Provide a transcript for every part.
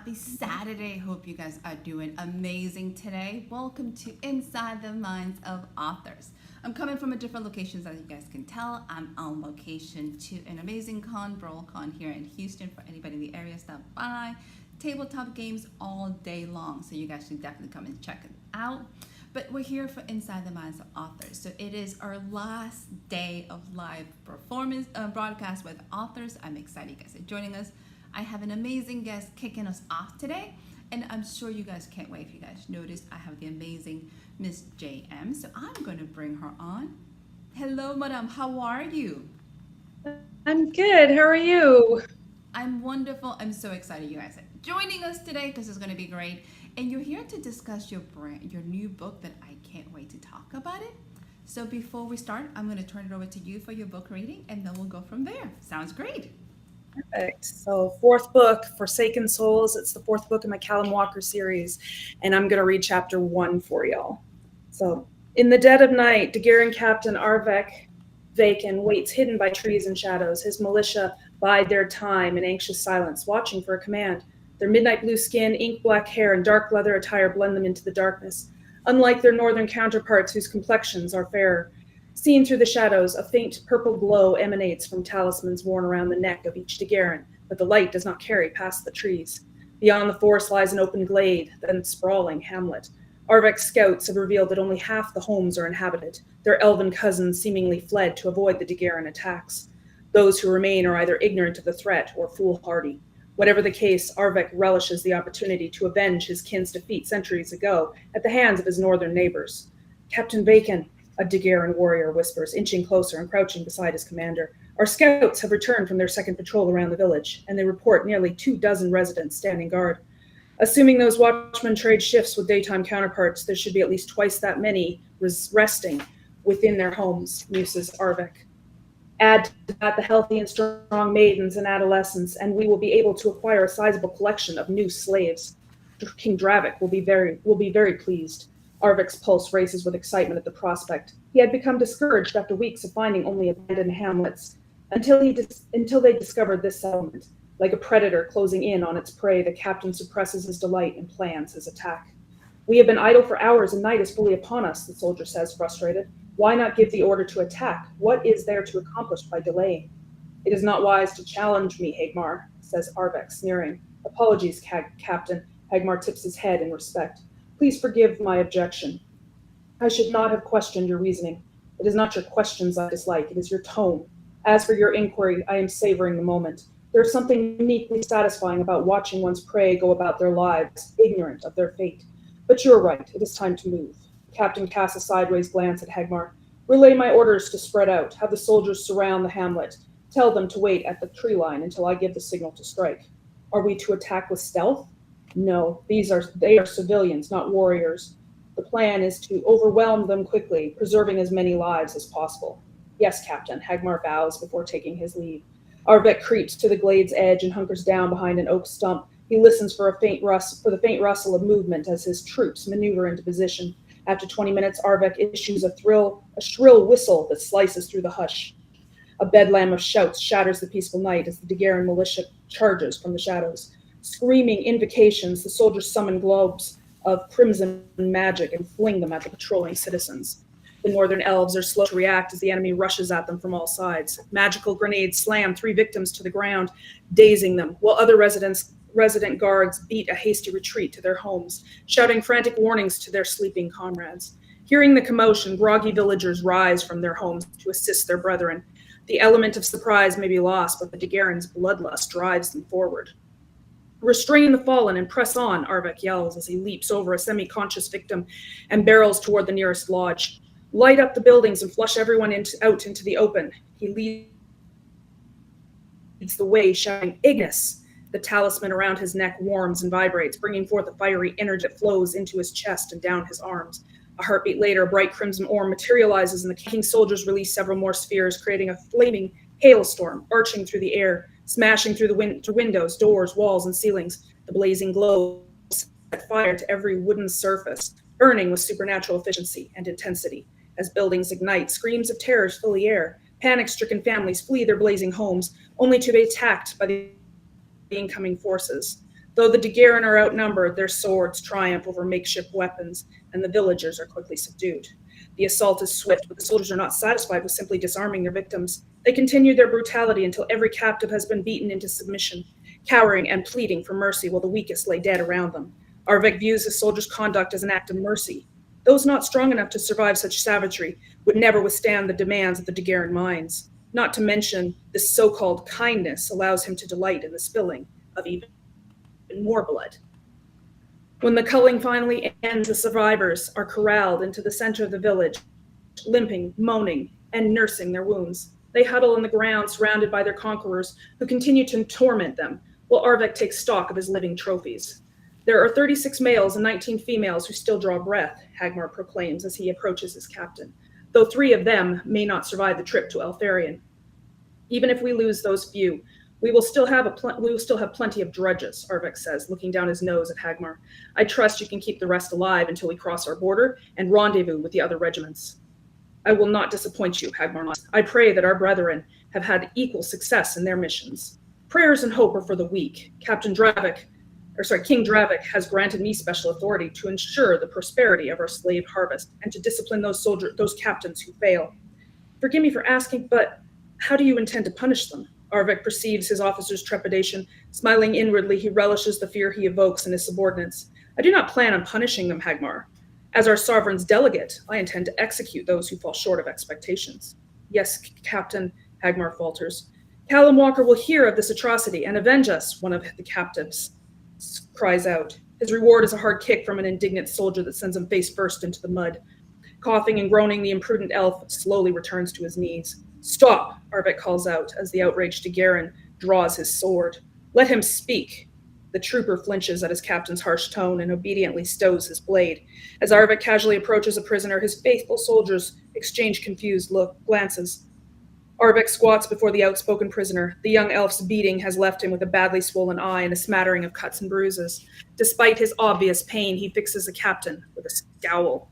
happy Saturday. Hope you guys are doing amazing today. Welcome to Inside the Minds of Authors. I'm coming from a different location, as you guys can tell. I'm on location to an amazing con, BrawlCon here in Houston. For anybody in the area, stop by. Tabletop games all day long, so you guys should definitely come and check it out. But we're here for Inside the Minds of Authors. So it is our last day of live performance broadcast with authors. I'm excited you guys are joining us. I have an amazing guest kicking us off today, and I'm sure you guys can't wait. If you guys noticed, I have the amazing Miss JM, so I'm going to bring her on. Hello, madam. How are you? I'm good. How are you? I'm wonderful. I'm so excited you guys are joining us today because it's going to be great. And you're here to discuss your new book that I can't wait to talk about it. So before we start, I'm going to turn it over to you for your book reading, and then we'll go from there. Sounds great. Perfect. So, fourth book, Forsaken Souls. It's the fourth book in my Callum Walker series, and I'm going to read chapter 1 for y'all. So, in the dead of night, Daguerrean Captain Arvek Vacan waits hidden by trees and shadows. His militia bide their time in anxious silence, watching for a command. Their midnight blue skin, ink black hair, and dark leather attire blend them into the darkness. Unlike their northern counterparts, whose complexions are fairer, seen through the shadows, a faint purple glow emanates from talismans worn around the neck of each Daguerrean, but the light does not carry past the trees. Beyond the forest lies an open glade, then sprawling hamlet. Arvek's scouts have revealed that only half the homes are inhabited. Their elven cousins seemingly fled to avoid the Daguerrean attacks. Those who remain are either ignorant of the threat or foolhardy. Whatever the case, Arvek relishes the opportunity to avenge his kin's defeat centuries ago at the hands of his northern neighbors. Captain Bacon, a Daguerrean warrior whispers, inching closer and crouching beside his commander. Our scouts have returned from their second patrol around the village, and they report nearly 24 residents standing guard. Assuming those watchmen trade shifts with daytime counterparts, there should be at least twice that many resting within their homes, muses Arvek. Add to that the healthy and strong maidens and adolescents, and we will be able to acquire a sizable collection of new slaves. King Dravik will be very pleased. Arvik's pulse races with excitement at the prospect. He had become discouraged after weeks of finding only abandoned hamlets, until they discovered this settlement. Like a predator closing in on its prey, the captain suppresses his delight and plans his attack. We have been idle for hours, and night is fully upon us, the soldier says, frustrated. Why not give the order to attack? What is there to accomplish by delaying? It is not wise to challenge me, Hagmar, says Arvek, sneering. Apologies, Captain. Hagmar tips his head in respect. Please forgive my objection. I should not have questioned your reasoning. It is not your questions I dislike, it is your tone. As for your inquiry, I am savoring the moment. There is something uniquely satisfying about watching one's prey go about their lives, ignorant of their fate. But you are right, it is time to move. The captain casts a sideways glance at Hagmar. Relay my orders to spread out, have the soldiers surround the hamlet. Tell them to wait at the tree line until I give the signal to strike. Are we to attack with stealth? No, they are civilians, not warriors. The plan is to overwhelm them quickly, preserving as many lives as possible. Yes, Captain, Hagmar bows before taking his leave. Arvek creeps to the glade's edge and hunkers down behind an oak stump. He listens for the faint rustle of movement as his troops maneuver into position. After 20 minutes, Arvek issues a shrill whistle that slices through the hush. A bedlam of shouts shatters the peaceful night as the Daguerrean militia charges from the shadows. Screaming invocations, the soldiers summon globes of crimson magic and fling them at the patrolling citizens. The northern elves are slow to react as the enemy rushes at them from all sides. Magical grenades slam 3 victims to the ground, dazing them, while other resident guards beat a hasty retreat to their homes, shouting frantic warnings to their sleeping comrades. Hearing the commotion, groggy villagers rise from their homes to assist their brethren. The element of surprise may be lost, but the Daguerrean's bloodlust drives them forward. Restrain the fallen and press on, Arvek yells as he leaps over a semi-conscious victim and barrels toward the nearest lodge. Light up the buildings and flush everyone out into the open. He leads the way, shouting, Ignis! The talisman around his neck warms and vibrates, bringing forth a fiery energy that flows into his chest and down his arms. A heartbeat later, a bright crimson orb materializes, and the king's soldiers release several more spheres, creating a flaming hailstorm, arching through the air, smashing through the windows, doors, walls, and ceilings. The blazing glow set fire to every wooden surface, burning with supernatural efficiency and intensity. As buildings ignite, screams of terror fill the air. Panic-stricken families flee their blazing homes, only to be attacked by the incoming forces. Though the Daguerrean are outnumbered, their swords triumph over makeshift weapons, and the villagers are quickly subdued. The assault is swift, but the soldiers are not satisfied with simply disarming their victims. They continue their brutality until every captive has been beaten into submission, cowering and pleading for mercy while the weakest lay dead around them. Arvik views his soldiers' conduct as an act of mercy. Those not strong enough to survive such savagery would never withstand the demands of the Daguerrean mines. Not to mention, this so-called kindness allows him to delight in the spilling of even more blood. When the culling finally ends, the survivors are corralled into the center of the village, limping, moaning, and nursing their wounds. They huddle on the ground, surrounded by their conquerors, who continue to torment them, while Arvik takes stock of his living trophies. There are 36 males and 19 females who still draw breath, Hagmar proclaims as he approaches his captain, though 3 of them may not survive the trip to Eltharion. Even if we lose those few, we will still have plenty of drudges, Arvik says, looking down his nose at Hagmar. I trust you can keep the rest alive until we cross our border and rendezvous with the other regiments. I will not disappoint you, Hagmar nods. I pray that our brethren have had equal success in their missions. Prayers and hope are for the weak. King Dravik has granted me special authority to ensure the prosperity of our slave harvest and to discipline those captains who fail. Forgive me for asking, but how do you intend to punish them? Arvik perceives his officer's trepidation. Smiling inwardly, he relishes the fear he evokes in his subordinates. I do not plan on punishing them, Hagmar. As our sovereign's delegate, I intend to execute those who fall short of expectations. Yes, Captain, Hagmar falters. Callum Walker will hear of this atrocity and avenge us, one of the captives cries out. His reward is a hard kick from an indignant soldier that sends him face first into the mud. Coughing and groaning, the imprudent elf slowly returns to his knees. Stop, Arvik calls out as the outraged Daguerrean draws his sword. Let him speak. The trooper flinches at his captain's harsh tone and obediently stows his blade. As Arvik casually approaches a prisoner, his faithful soldiers exchange confused glances. Arvik squats before the outspoken prisoner. The young elf's beating has left him with a badly swollen eye and a smattering of cuts and bruises. Despite his obvious pain, he fixes the captain with a scowl.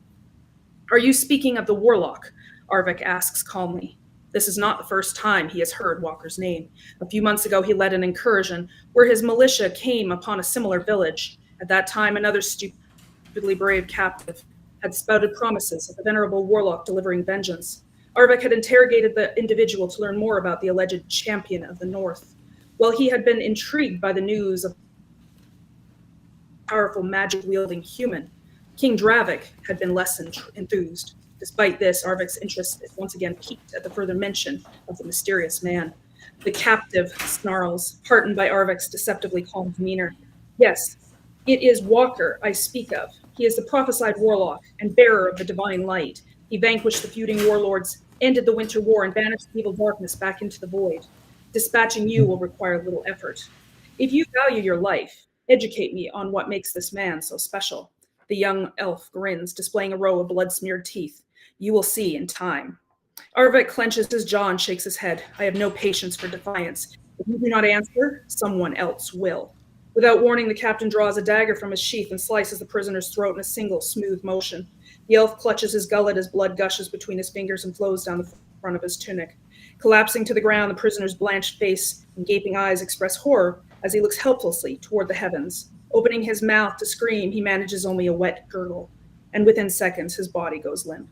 Are you speaking of the warlock? Arvik asks calmly. This is not the first time he has heard Walker's name. A few months ago, he led an incursion where his militia came upon a similar village. At that time, another stupidly brave captive had spouted promises of the venerable warlock delivering vengeance. Arvik had interrogated the individual to learn more about the alleged champion of the North. While he had been intrigued by the news of a powerful magic-wielding human, King Dravik had been less enthused. Despite this, Arvik's interest is once again piqued at the further mention of the mysterious man. The captive snarls, heartened by Arvik's deceptively calm demeanor. Yes, it is Walker I speak of. He is the prophesied warlock and bearer of the divine light. He vanquished the feuding warlords, ended the winter war, and banished evil darkness back into the void. Dispatching you will require little effort. If you value your life, educate me on what makes this man so special. The young elf grins, displaying a row of blood-smeared teeth. You will see in time. Arvik clenches his jaw and shakes his head. I have no patience for defiance. If you do not answer, someone else will. Without warning, the captain draws a dagger from his sheath and slices the prisoner's throat in a single, smooth motion. The elf clutches his gullet as blood gushes between his fingers and flows down the front of his tunic. Collapsing to the ground, the prisoner's blanched face and gaping eyes express horror as he looks helplessly toward the heavens. Opening his mouth to scream, he manages only a wet gurgle, and within seconds, his body goes limp.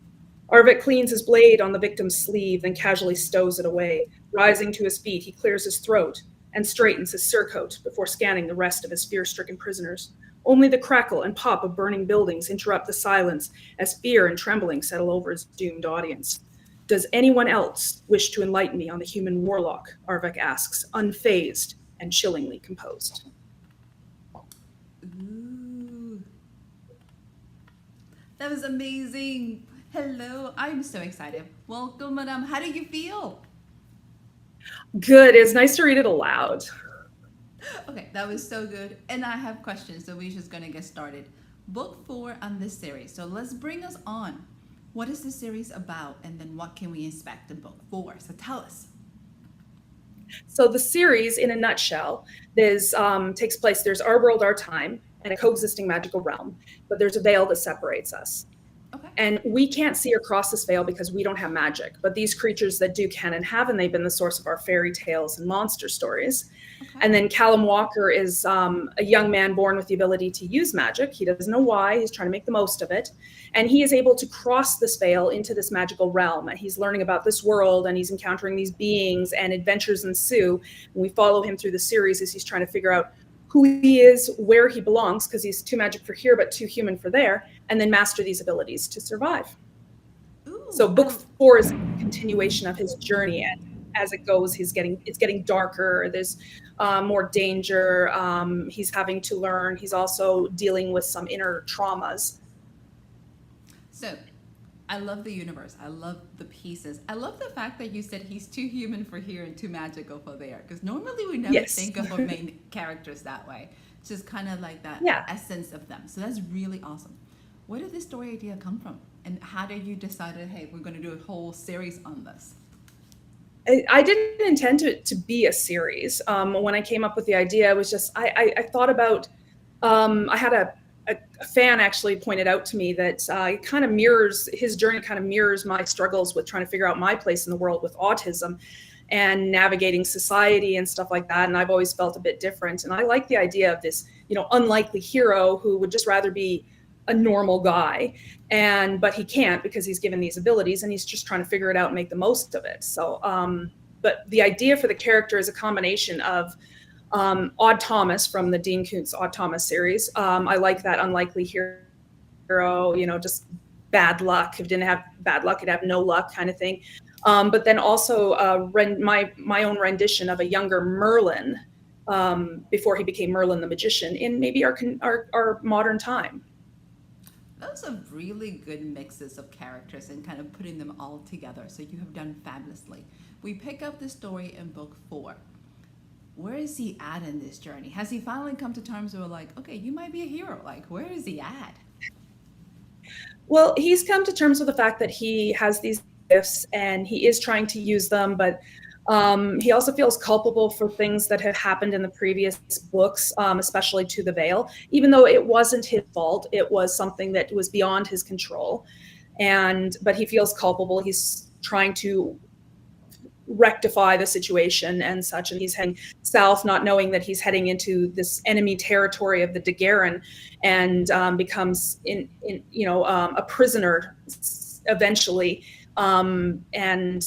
Arvik cleans his blade on the victim's sleeve, then casually stows it away. Rising to his feet, he clears his throat and straightens his surcoat before scanning the rest of his fear-stricken prisoners. Only the crackle and pop of burning buildings interrupt the silence as fear and trembling settle over his doomed audience. Does anyone else wish to enlighten me on the human warlock? Arvik asks, unfazed and chillingly composed. Ooh. That was amazing. Hello, I'm so excited. Welcome, madam. How do you feel? Good. It's nice to read it aloud. Okay, that was so good. And I have questions, so we're just going to get started. Book 4 on this series. So let's bring us on. What is the series about? And then what can we expect in book 4? So tell us. So the series, in a nutshell, takes place, there's our world, our time, and a coexisting magical realm, but there's a veil that separates us. Okay. And we can't see across this veil because we don't have magic. But these creatures that do can and have, and they've been the source of our fairy tales and monster stories. Okay. And then Callum Walker is a young man born with the ability to use magic. He doesn't know why. He's trying to make the most of it. And he is able to cross this veil into this magical realm. And he's learning about this world, and he's encountering these beings, and adventures ensue. And we follow him through the series as he's trying to figure out who he is, where he belongs, because he's too magic for here, but too human for there, and then master these abilities to survive. So Ooh, book 4 is a continuation of his journey, and as it goes, it's getting darker. There's more danger. He's having to learn. He's also dealing with some inner traumas. so I love the universe. I love the pieces. I love the fact that you said he's too human for here and too magical for there. Because normally we never Yes. think of our main characters that way. It's just kind of like that Yeah. essence of them. So that's really awesome. Where did this story idea come from? And how did you decide, hey, we're going to do a whole series on this? I didn't intend it to be a series. When I came up with the idea, it was just I thought about. I had a fan actually pointed out to me that it kind of mirrors his journey, kind of mirrors my struggles with trying to figure out my place in the world with autism and navigating society and stuff like that. And I've always felt a bit different. And I like the idea of this, unlikely hero who would just rather be a normal guy, but he can't because he's given these abilities, and he's just trying to figure it out and make the most of it. So, but the idea for the character is a combination of Odd Thomas from the Dean Koontz Odd Thomas series. I like that unlikely hero, just bad luck. If he didn't have bad luck, he'd have no luck kind of thing. But then also my own rendition of a younger Merlin before he became Merlin the magician in maybe our modern time. Those are really good mixes of characters and kind of putting them all together. So you have done fabulously. We pick up the story in book 4. Where is he at in this journey? Has he finally come to terms with like, okay, you might be a hero? Like, where is he at? Well, he's come to terms with the fact that he has these gifts and he is trying to use them, but he also feels culpable for things that have happened in the previous books, especially To the Veil, even though it wasn't his fault. It was something that was beyond his control. But he feels culpable. He's trying to rectify the situation and such, and he's heading south, not knowing that he's heading into this enemy territory of the Dagaren, and becomes a prisoner eventually, and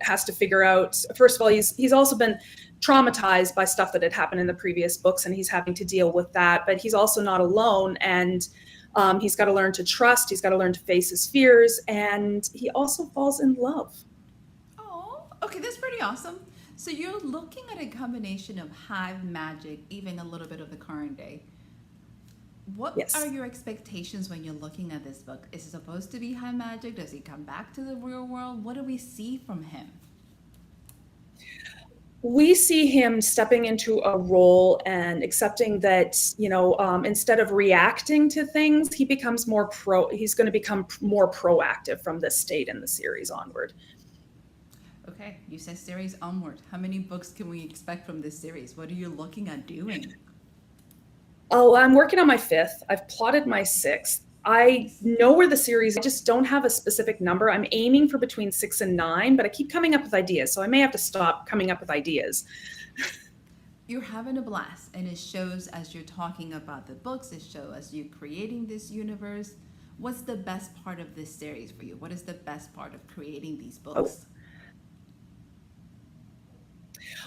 has to figure out, first of all, he's also been traumatized by stuff that had happened in the previous books, and he's having to deal with that. But he's also not alone, and he's got to learn to trust. He's got to learn to face his fears, and he also falls in love. Okay, that's pretty awesome. So you're looking at a combination of hive magic, even a little bit of the current day. What Yes. are your expectations when you're looking at this book? Is it supposed to be high magic? Does he come back to the real world? What do we see from him? We see him stepping into a role and accepting that, instead of reacting to things, he's going to become more proactive from this state in the series onward. Okay, you said series onward. How many books can we expect from this series? What are you looking at doing? Oh, I'm working on my 5th. I've plotted my 6th. I know where the series, I just don't have a specific number. I'm aiming for between 6 and 9, but I keep coming up with ideas, so I may have to stop coming up with ideas. You're having a blast, and it shows as you're talking about the books, it shows as you creating this universe. What's the best part of this series for you? What is the best part of creating these books?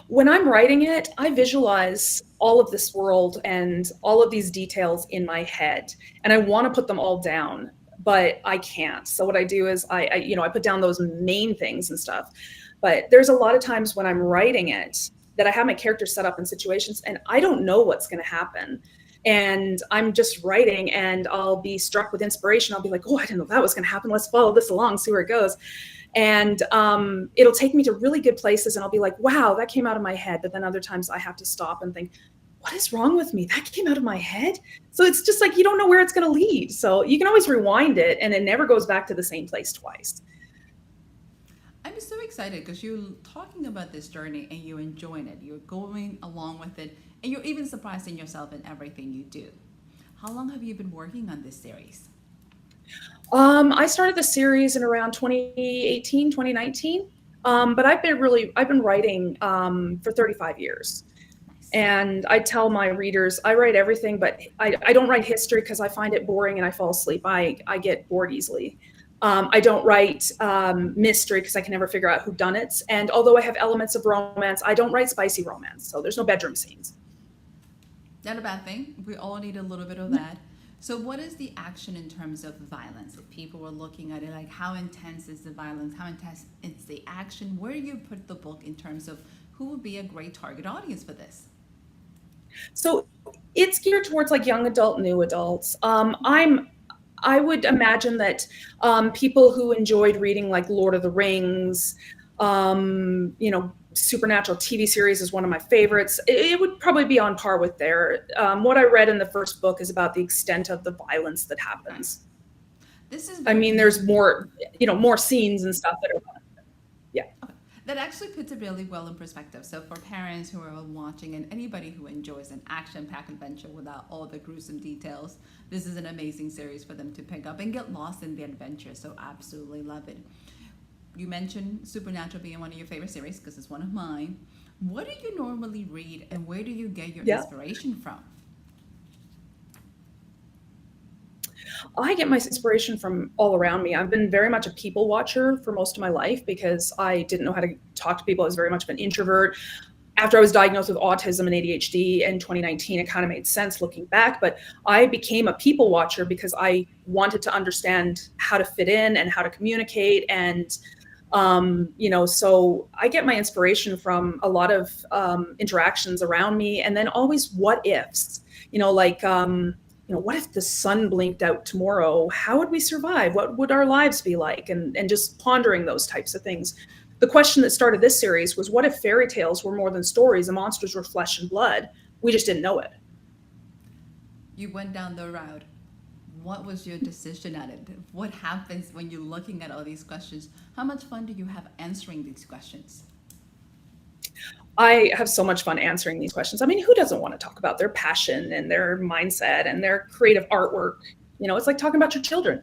When I'm writing it, I visualize all of this world and all of these details in my head, and I want to put them all down, but I can't. So what I do is I put down those main things and stuff. But there's a lot of times when I'm writing it that I have my characters set up in situations and I don't know what's going to happen. And I'm just writing and I'll be struck with inspiration. I'll be like, oh, I didn't know that was going to happen. Let's follow this along, see where it goes. And it'll take me to really good places and I'll be like, wow, that came out of my head. But then other times I have to stop and think, what is wrong with me? That came out of my head. So it's just like, you don't know where it's going to lead. So you can always rewind it and it never goes back to the same place twice. I'm so excited because you're talking about this journey and you're enjoying it. You're going along with it and you're even surprising yourself in everything you do. How long have you been working on this series? I started the series in around 2018, 2019. But I've been writing for 35 years. Nice. And I tell my readers, I write everything, but I don't write history because I find it boring and I fall asleep. I get bored easily. I don't write mystery because I can never figure out who done it. And although I have elements of romance, I don't write spicy romance. So there's no bedroom scenes. Not a bad thing. We all need a little bit of that. So, what is the action in terms of violence? If people were looking at it, like how intense is the violence? How intense is the action? Where do you put the book in terms of who would be a great target audience for this? So it's geared towards like young adult, new adults. I would imagine that people who enjoyed reading like Lord of the Rings, Supernatural TV series is one of my favorites. It would probably be on par with there. What I read in the first book is about the extent of the violence that Right. happens. This is I very mean, there's more, more scenes and stuff that are, yeah. okay. That actually puts it really well in perspective. So for parents who are watching and anybody who enjoys an action-packed adventure without all the gruesome details, this is an amazing series for them to pick up and get lost in the adventure. So absolutely love it. You mentioned Supernatural being one of your favorite series because it's one of mine. What do you normally read and where do you get your Yeah. inspiration from? I get my inspiration from all around me. I've been very much a people watcher for most of my life because I didn't know how to talk to people. I was very much of an introvert. After I was diagnosed with autism and ADHD in 2019, it kind of made sense looking back. But I became a people watcher because I wanted to understand how to fit in and how to communicate. And, so I get my inspiration from a lot of interactions around me and then always what ifs, like, what if the sun blinked out tomorrow? How would we survive? What would our lives be like? And just pondering those types of things. The question that started this series was, what if fairy tales were more than stories and monsters were flesh and blood? We just didn't know it. You went down the route. What was your decision at it? What happens when you're looking at all these questions? How much fun do you have answering these questions? I have so much fun answering these questions. I mean, who doesn't want to talk about their passion and their mindset and their creative artwork? It's like talking about your children.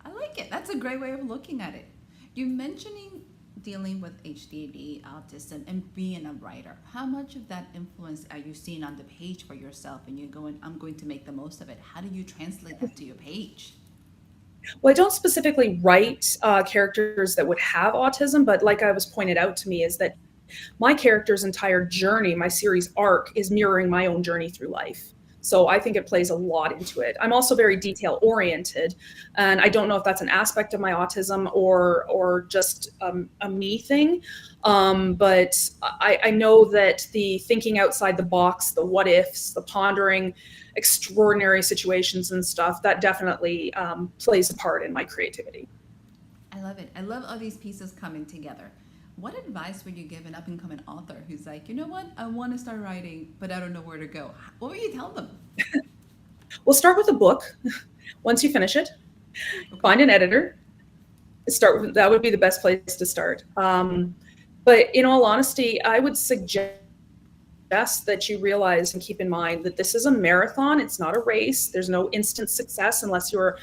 I like it. That's a great way of looking at it. You mentioning dealing with HDD, autism, and being a writer. How much of that influence are you seeing on the page for yourself? And you're going, I'm going to make the most of it. How do you translate that to your page? Well, I don't specifically write characters that would have autism, but like I was pointed out to me, is that my character's entire journey, my series arc, is mirroring my own journey through life. So I think it plays a lot into it. I'm also very detail oriented, and I don't know if that's an aspect of my autism or just a me thing. But I know that the thinking outside the box, the what ifs, the pondering extraordinary situations and stuff, that definitely plays a part in my creativity. I love it. I love all these pieces coming together. What advice would you give an up and coming author who's like, you know what, I want to start writing, but I don't know where to go? What would you tell them? We'll start with a book. Once you finish it, Okay. find an editor. Start with that would be the best place to start. But in all honesty, I would suggest that you realize and keep in mind that this is a marathon. It's not a race. There's no instant success unless you're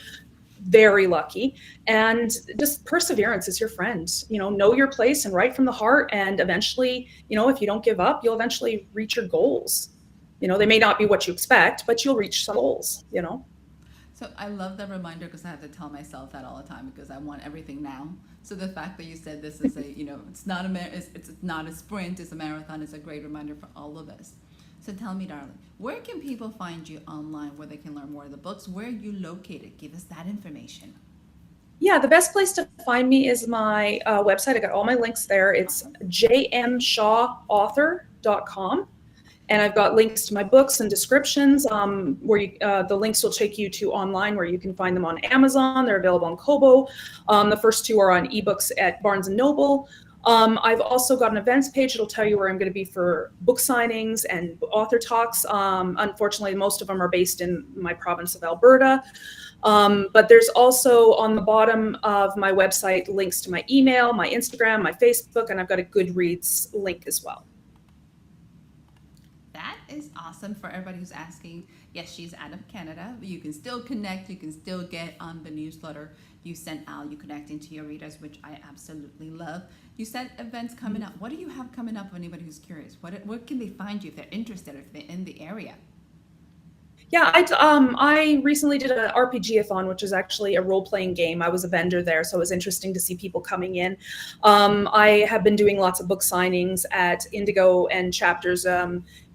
very lucky. And just perseverance is your friend. Know your place and write from the heart. And eventually, if you don't give up, you'll eventually reach your goals. They may not be what you expect, but you'll reach some goals. So I love that reminder because I have to tell myself that all the time because I want everything now. So the fact that you said this is it's not it's not a sprint, it's a marathon, is a great reminder for all of us. So tell me, darling, where can people find you online where they can learn more of the books? Where are you located? Give us that information. Yeah, the best place to find me is my website. I got all my links there. It's Awesome. jmshawauthor.com. And I've got links to my books and descriptions where the links will take you to online where you can find them on Amazon. They're available on Kobo. The first two are on ebooks at Barnes & Noble. I've also got an events page. It'll tell you where I'm going to be for book signings and author talks. Unfortunately, most of them are based in my province of Alberta. But there's also on the bottom of my website links to my email, my Instagram, my Facebook, and I've got a Goodreads link as well. That is awesome for everybody who's asking. Yes, she's out of Canada. You can still connect. You can still get on the newsletter you sent out. You connect into your readers, which I absolutely love. You said events coming up. What do you have coming up for anybody who's curious? What can they find you if they're interested, if they're in the area? Yeah, I recently did an RPG-a-thon, which is actually a role-playing game. I was a vendor there, so it was interesting to see people coming in. I have been doing lots of book signings at Indigo and Chapters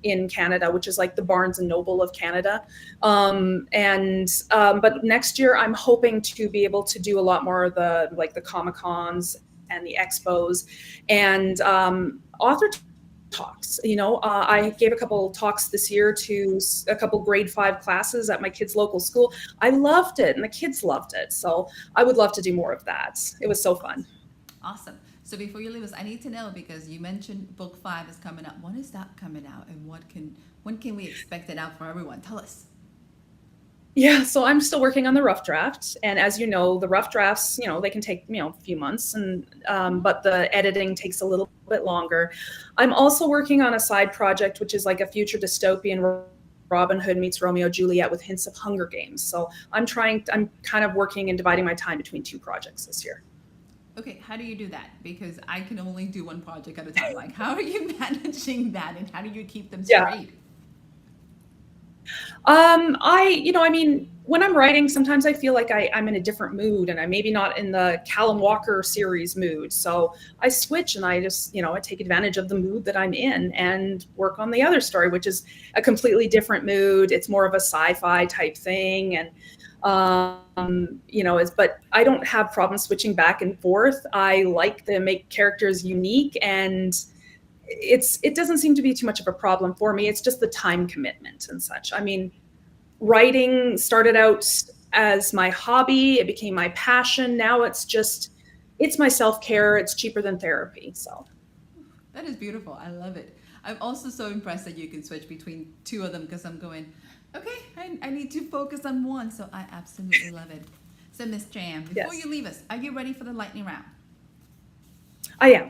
in Canada, which is like the Barnes and Noble of Canada. But next year, I'm hoping to be able to do a lot more of the Comic-Cons and the expos and author talks. I gave a couple talks this year to a couple grade 5 classes at my kids' local school. I loved it, and the kids loved it. So I would love to do more of that. It was so fun. Awesome. So before you leave us, I need to know, because you mentioned book 5 is coming up. When is that coming out, and when can we expect it out for everyone? Tell us. Yeah, so I'm still working on the rough draft, and as you know, the rough drafts, they can take a few months, and but the editing takes a little bit longer. I'm also working on a side project, which is like a future dystopian Robin Hood meets Romeo and Juliet with hints of Hunger Games. So I'm kind of working and dividing my time between 2 projects this year. Okay, how do you do that? Because I can only do one project at a time. Like, how are you managing that, and how do you keep them Yeah. straight? When I'm writing, sometimes I feel like I'm in a different mood, and I'm maybe not in the Callum Walker series mood. So I switch, and I just, I take advantage of the mood that I'm in and work on the other story, which is a completely different mood. It's more of a sci-fi type thing. And, but I don't have problems switching back and forth. I like to make characters unique, and it doesn't seem to be too much of a problem for me. It's just the time commitment and such. I mean, writing started out as my hobby. It became my passion. Now it's my self-care. It's cheaper than therapy. So That is beautiful. I love it. I'm also so impressed that you can switch between 2 of them, because I'm going, okay, I need to focus on one. So I absolutely love it. So Miss Jan, before Yes. you leave us, are you ready for the lightning round? I am.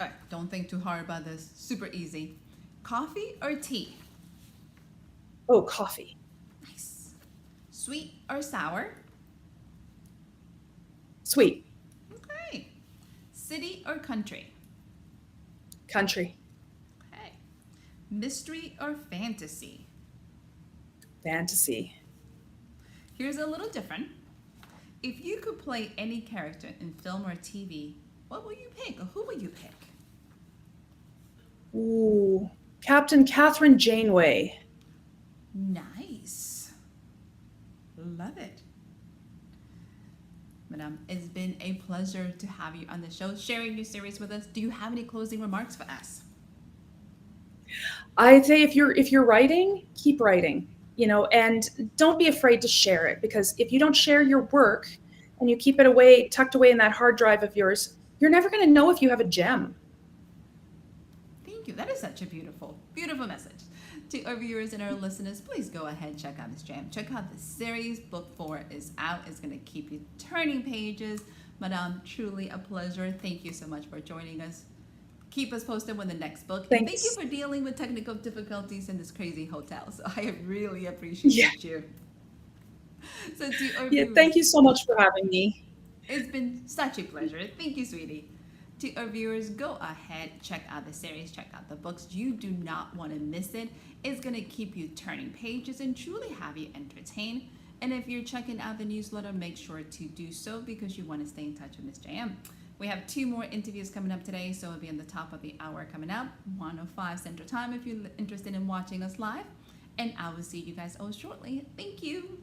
All right, don't think too hard about this. Super easy. Coffee or tea? Oh, coffee. Nice. Sweet or sour? Sweet. Okay. City or country? Country. Okay. Mystery or fantasy? Fantasy. Here's a little different. If you could play any character in film or TV, what will you pick, or who will you pick? Ooh, Captain Catherine Janeway. Nice. Love it. Madame, it's been a pleasure to have you on the show, sharing your series with us. Do you have any closing remarks for us? I'd say if you're writing, keep writing, and don't be afraid to share it, because if you don't share your work and you keep it tucked away in that hard drive of yours, you're never going to know if you have a gem. Thank you. That is such a beautiful, beautiful message. To our viewers and our listeners, please go ahead, check out Miss Jan. Check out the series. Book 4 is out. It's going to keep you turning pages. Madame, truly a pleasure. Thank you so much for joining us. Keep us posted when the next book. And thank you for dealing with technical difficulties in this crazy hotel. So I really appreciate you. So to our viewers, thank you so much for having me. It's been such a pleasure. Thank you, sweetie. To our viewers, go ahead, check out the series, check out the books. You do not want to miss it. It's going to keep you turning pages and truly have you entertained. And if you're checking out the newsletter, make sure to do so, because you want to stay in touch with Miss JM. We have 2 more interviews coming up today, so it'll be in the top of the hour coming up, 1:05 Central Time if you're interested in watching us live. And I will see you guys all shortly. Thank you.